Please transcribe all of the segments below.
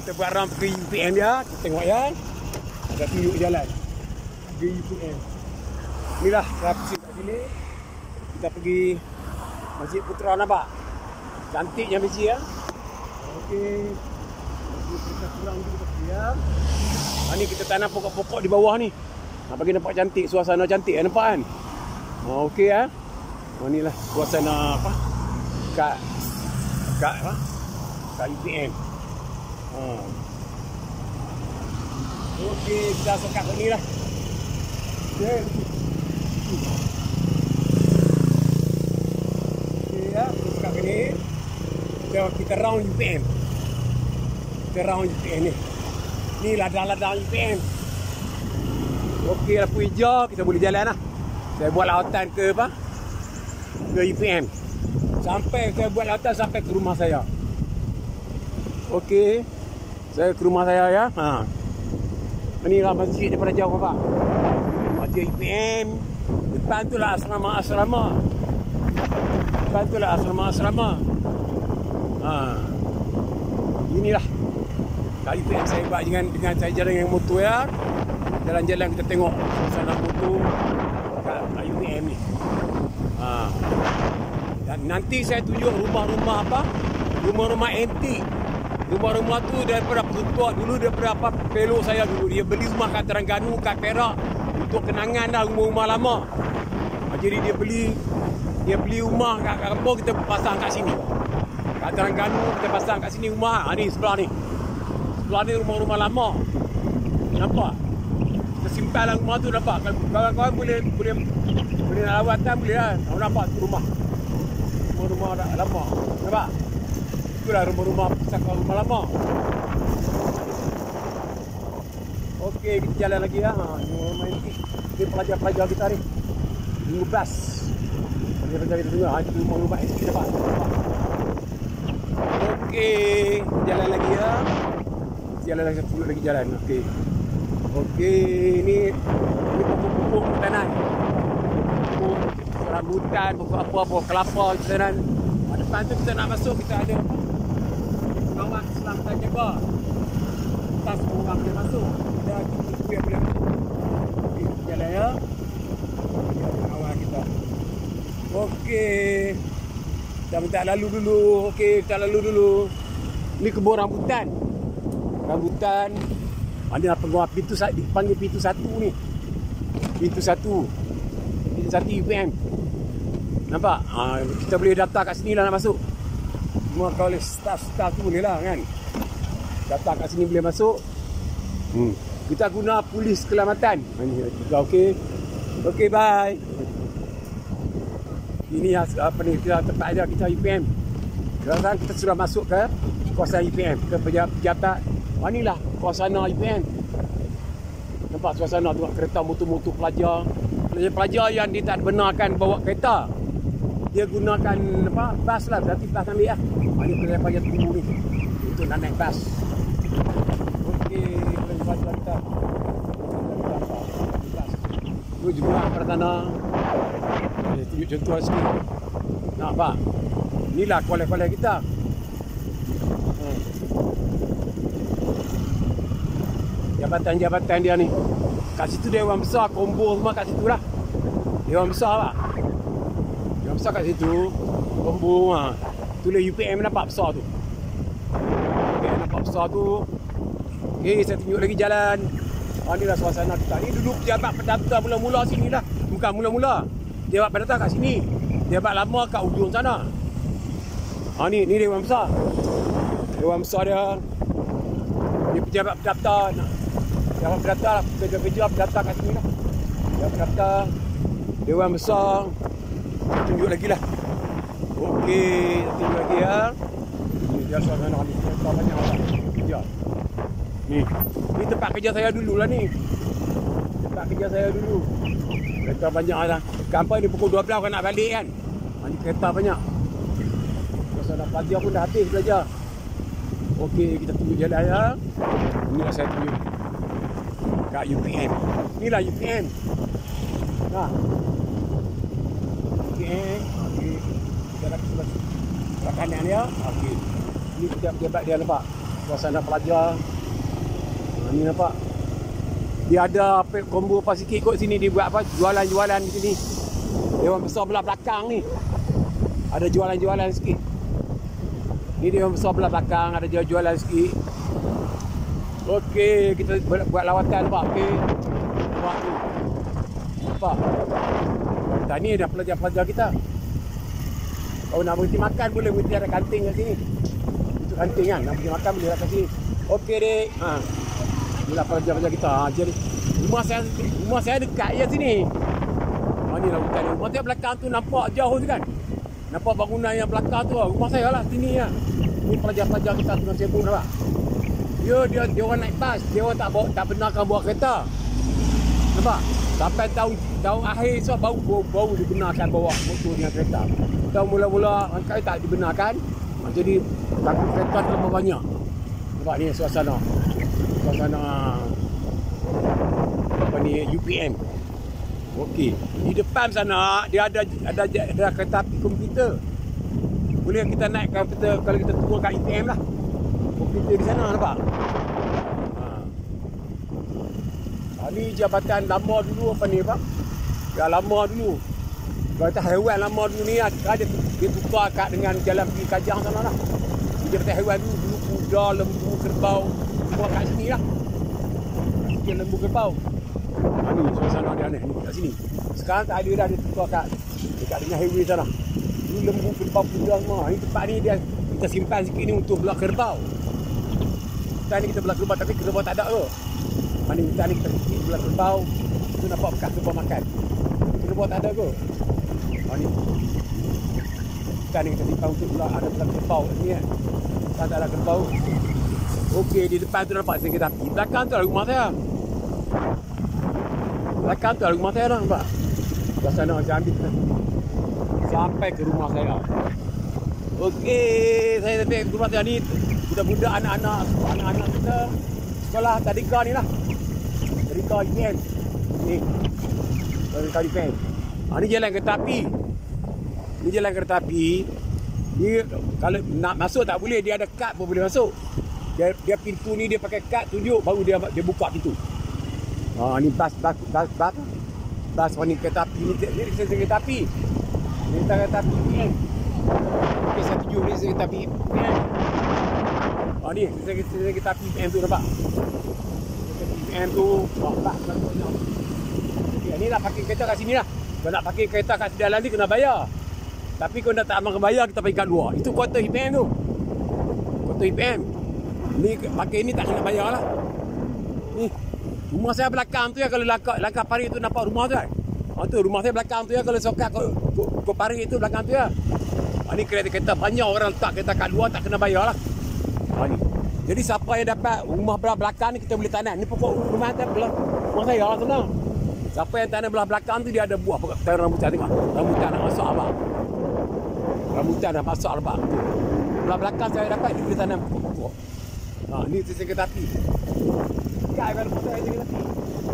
Kita buat round pergi UPM dia. Kita tengok ya. Ada tunjuk jalan. Pergi UPM. Inilah saya pusing kat sini. Kita pergi Masjid Putra nampak. Cantiknya masjid ya. Okey. Kita kurang dulu kita pergi ya. Ni kita tanam pokok-pokok di bawah ni. Bagi nampak cantik, suasana cantik nampak kan. Okey ya. Inilah suasana apa? Kat UPM. Okey, kita masuk kat sini lah. Okey. Okey ya, masuk kat sini. Kita round UPM. Kita round UPM ni. Ni ladang-ladang UPM. Okey, lampu hijau, kita boleh jalan lah. Saya buat lawatan ke apa? Ke UPM. Saya buat lawatan sampai ke rumah saya. Okey. Saya ke rumah saya ya. Inilah masjid daripada jauh apa? Masjid UPM. Depan tu lah asrama. Depan tu lah asrama. Inilah. Kali UPM saya buat dengan saya jalan dengan motor ya. Jalan-jalan kita tengok suasana motor kat UPM ni. Dan nanti saya tunjuk rumah-rumah apa? Rumah-rumah antik. Rumah-rumah tu daripada peruntuk dulu, daripada apa pelok saya dulu. Dia beli rumah kat Terengganu, kat Perak untuk kenangan dah, rumah-rumah lama. Jadi dia beli rumah kat kampung, kita pasang kat sini. Kat Terengganu kita pasang kat sini rumah. Ni sebelah ni. Sebelah ni rumah-rumah lama. Nampak? Kita simpan lah rumah tu, nampak? Kawan-kawan boleh nak lawatan boleh lah. Nampak tu rumah. Rumah-rumah lama. Nampak? Itulah rumah-rumah pusaka rumah lama. Okey, kita jalan lagi ya. Ini rumah ini pelajar-pelajar kita ni. Minggu bas. Pelajar-pelajar kita tengok. Itu rumah ini kita dapat. Okey, jalan lagi ya. Jalan lagi, tunjuk lagi jalan. Okey, ini pokok-pokok hutan. Pokok rambutan, pokok apa, pokok kelapa hutan. Depan tu kita nak masuk, kita ada kawan Islam kita jaga. Tak semua orang boleh masuk. Ada kita yang boleh masuk. Okey, jalan ya. Kawan kita. Okey. Kita minta lalu dulu. Okey, kita lalu dulu. Ni kebun rambutan. Rambutan. Ada apa pintu dipanggil pintu 1 ni. Pintu 1. Pintu 1 UPM. Nampak? Kita boleh daftar kat sini lah nak masuk. Semua kalau staff tu boleh lah kan. Daftar kat sini boleh masuk. Kita guna polis keselamatan. Okey. Okey, bye. Ini apa ni, tempat ada kita UPM. Sekarang kita sudah masuk ke kawasan UPM, ke pejabat. Inilah suasana UPM. Nampak suasana tu, kereta motor-motor pelajar. Pelajar yang dia tak benarkan bawa kereta. Dia gunakan apa? Bas lah, berarti bas ambil lah. Ini pelajar tunggu ni untuk nak naik bas. Okey, pelajar kita. Ini jumlah pertanda. Tunjuk contoh sini. Nampak? Inilah kuala-kuala kita. Jabatan-jabatan dia ni. Kat situ Dewan Besar, Kombo semua kat situ lah. Dewan Besar lah. Dewan Besar kat situ. Kombo lah. Tulis UPM nampak besar tu. UPM nampak besar tu. Okay, saya tunjuk lagi jalan. Inilah suasana kita. Ni dulu pejabat pendaftar mula-mula sini lah. Bukan mula-mula. Pejabat pendaftar kat sini. Pejabat lama kat ujung sana. Ni Dewan Besar. Dewan Besar dia. Ni pejabat pendaftar. Dewan pendaftar lah. Kerja-kerja pendaftar kat sini lah. Dewan pendaftar. Dewan Besar. Tunjuk lagi lah. Okey, tunjuk lagi ya. Ni dia suasana ni. Kereta banyak orang kerja. Ni tempat kerja saya dulu lah ni. Tempat kerja saya dulu. Kereta banyak lah. Kampai ni pukul 12 kan nak balik kan. Ni kereta banyak. Suasana pelajar pun dah habis belajar. Okey, kita tunggu jalan ya. Inilah saya tunjuk. Kat UPM. Inilah UPM. Nah. UPM. Okey. Kita nak ke sebelah kanan ya. Okey. Ini pejabat dia nampak. suasana pelajar. Ni nampak. Dia ada combo apa sikit kot sini, dia buat apa jualan-jualan di sini. Dewan besar belah belakang ni. Ada jualan-jualan sikit. Ni dewan besar belah belakang, ada jualan sikit. Okey, kita buat lawatan nampak. Okey. Nampak tu. Nampak. Dah ni dah pelajar-pelajar kita. Kalau nak berhenti makan boleh, berhenti ada kanting kat sini. Itu kanting kan, nak pergi makan boleh kat sini. Okey dek. Inilah pelajar-pelajar kita. Jadi rumah saya dekat je sini. Ni lah hutan. Rumah saya belakang tu nampak jauh tu kan. Nampak bangunan yang belakang tu. Rumah saya lah sini lah. Ni pelajar-pelajar kita tengah sibuk nampak. Dia orang naik bas. Dia orang tak benarkan bawa kereta. Nampak? Sampai tahun akhir so baru dibenarkan bawa motor dengan kereta. Tahun mula-mula angkat tak dibenarkan. Jadi takut kereta terlalu banyak. Nampak ni suasana apa ni UPM. Okey. Di depan sana dia ada kereta api komputer. Boleh kita naik komputer kalau kita turun kat UPM lah. Komputer di sana nampak. Ni jabatan lama dulu apa ni pak? Ya lama dulu. Jabatan haiwan lama dulu ni dia tukar kat dengan jalan pergi Kajang sana lah. Jabatan haiwan dulu kuda, lembu, kerbau semua kat sini lah. Sikit lembu kerbau. Ni suasana dia ni kat sini. Sekarang tak ada dah, dia tukar dekat dengan highway sana. Dulu lembu, kerbau, kuda semua. Ni tempat ni dia kita simpan sikit ni untuk belah kerbau. Kita ni kita belah kerbau tapi kerbau tak ada ke. Mana kita ni kita sikit belah kerbau. Tu nampak bekas kerbau makan. Kerbau tak ada ke. Ni kita ni kita simpan untuk belah ada belah kerbau ni kan. Tak ada kerbau. Okey, di depan tu nampak sikit api. Belakang tu rumah saya. Belakang tu rumah saya dah nampak. Suasana macam ambil sampai ke rumah saya. Okey, saya sampai ke rumah saya ni. Budak-budak anak-anak kita sekolah tadika ni lah. Tadika UPM. Ni. Tadika UPM. Ni jalan kereta api. Ni jalan kereta api. Ni kalau nak masuk tak boleh, dia ada kad pun boleh masuk. Dia pintu ni dia pakai kad tunjuk baru dia buka pintu. Ni bas ni kereta api ni kereta api. Ni kereta api UPM. Okey, saya tunjuk ni kereta api UPM. Ni kereta api UPM tu nampak. Kereta UPM tu nampak. Okey, ni nak parking kereta kat sini lah. Kalau nak parking kereta kat dalam ni kena bayar. Tapi kalau dah tak aman bayar, kita pergi kat luar. Itu kota UPM tu. Kota UPM. Ni pakai ni tak kena bayar lah. Ni rumah saya belakang tu ya, kalau langkah parit tu nampak rumah tu kan. Tu rumah saya belakang tu ya, kalau sokat ke parit tu belakang tu ya. Ni kereta banyak orang letak kereta kat luar tak kena bayar lah. Ni. Jadi siapa yang dapat rumah belah belakang ni kita boleh tanam. Ni pokok rumah saya lah sana. Siapa yang tanam belah belakang tu dia ada buah tanam rambutan, tengok. Rambutan nak masuk abang. Rambutan dah masuk abang. Belah belakang saya dapat dia boleh tanam pokok. Ni kereta api. Dekat kalau rumah saya kereta api.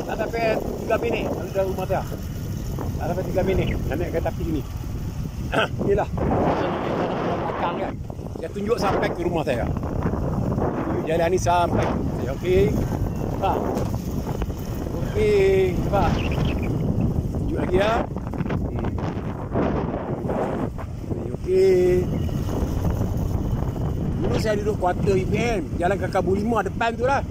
Tak sampai 3 minit kalau dah rumah saya. Tak sampai 3 minit nak naik kereta api ni. Inilah belakang kan. Dia tunjuk sampai ke rumah saya. Tunjuk jalan ni sampai ke rumah saya. Okey. Nampak? Okey. Nampak? Tunjuk lagi ya. Okey. Dulu saya duduk kuarter UPM. Jalan Kakabu 5 depan tu lah.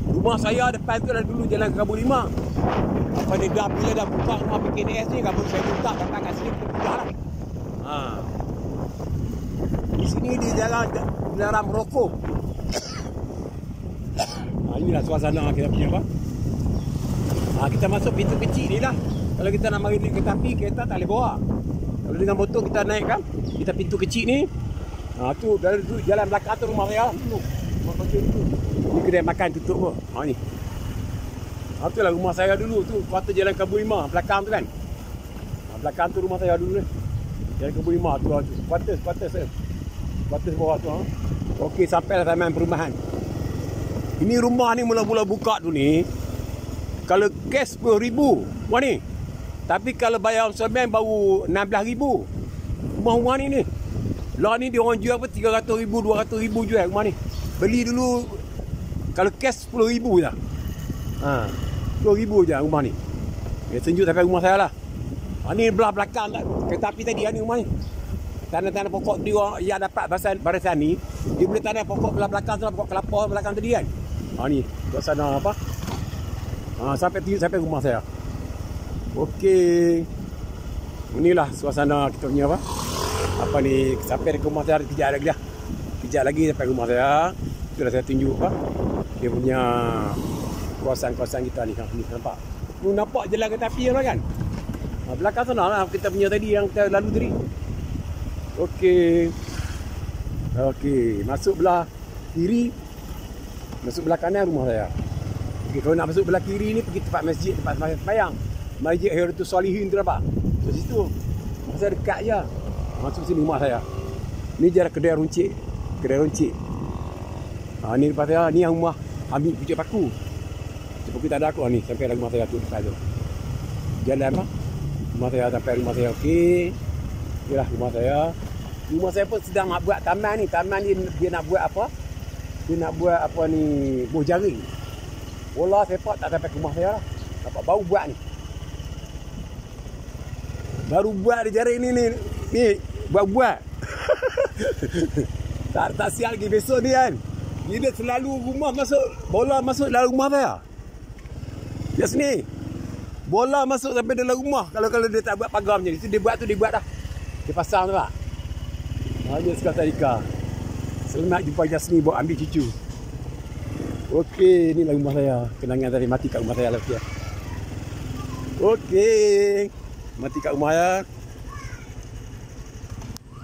Rumah saya depan tu lah dulu jalan Kakabu 5. Apa dia dah bila dah buka rumah PKDS ni, kabut saya buka dapat kat sini kita pindah lah. Di sini di jalan dilarang merokok. Inilah suasana kita punya apa. Kita masuk pintu kecil ni lah. Kalau kita nak mari naik kereta api, kereta tak boleh bawa. Kalau dengan motor kita naik kan, kita pintu kecil ni. Tu dari jalan belakang tu rumah saya dulu. Rumah kecil tu. Ni kedai makan tutup pun. Ni. Tu lah rumah saya dulu tu. Kuarter jalan Kebun 5 belakang tu kan. Belakang tu rumah saya dulu ni. Jalan Kebun 5 tu. Kuarter saya. Kuarter bawah tu. Okey, sampai lah taman perumahan. Ini rumah ni mula-mula buka tu ni. Kalau cash RM10,000. Rumah ni. Tapi kalau bayar semen baru RM16,000. Rumah-rumah ni. Lah ni dia orang jual apa RM300,000, RM200,000 jual rumah ni. Beli dulu kalau cash 10,000 je. 10,000 je rumah ni. Dia tunjuk sampai rumah saya lah. Ni belah belakang tak kereta api tadi ni rumah ni. Tanah-tanah pokok dia yang dapat barisan ni, dia boleh tanam pokok belah belakang sana, pokok kelapa belakang tadi kan. Ni suasana apa? Sampai rumah saya. Okey. Inilah suasana kita punya apa ni, sampai ke rumah saya kejap lagi dah. Kejap lagi sampai rumah saya. Itulah saya tunjuk dia punya kawasan-kawasan kita ni. Ni nampak. Ni nampak jalan kereta api kan? Belakang sana lah kita punya tadi yang kita lalu tadi. Okey, masuk belah kiri, masuk belah kanan rumah saya. Okey, kalau nak masuk belah kiri ni pergi tempat masjid, tempat sembahyang. Masjid Khairatul Solihin tu apa? Di situ. Masa dekat je. Masuk sini rumah saya. Ni jarak kedai runcit. Ni depan saya, ni yang rumah Hamid pucuk paku. Cuba kita ada aku ni sampai rumah saya tu dekat tu. Jalan rumah saya sampai rumah saya. Okey. Inilah rumah saya. Rumah saya pun sedang nak buat taman ni. Taman ni dia nak buat apa? Dia nak buat apa ni? Buah jaring. Wallah sepak tak sampai ke rumah saya lah. Dapat baru buat ni. Baru buat dia jaring ni. Ni buat. tak siap lagi besok ni kan. Dia selalu rumah bola masuk dalam rumah saya. Dia sini. Bola masuk sampai dalam rumah. Kalau dia tak buat pagar macam ni. Dia buat dah. Dia pasang tu tak? Dia sekarang tadika. Selamat jumpa Jasni buat ambil cucu. Okey, inilah rumah saya. Kenangan tadi mati kat rumah saya lah. Okey. Mati kat rumah saya.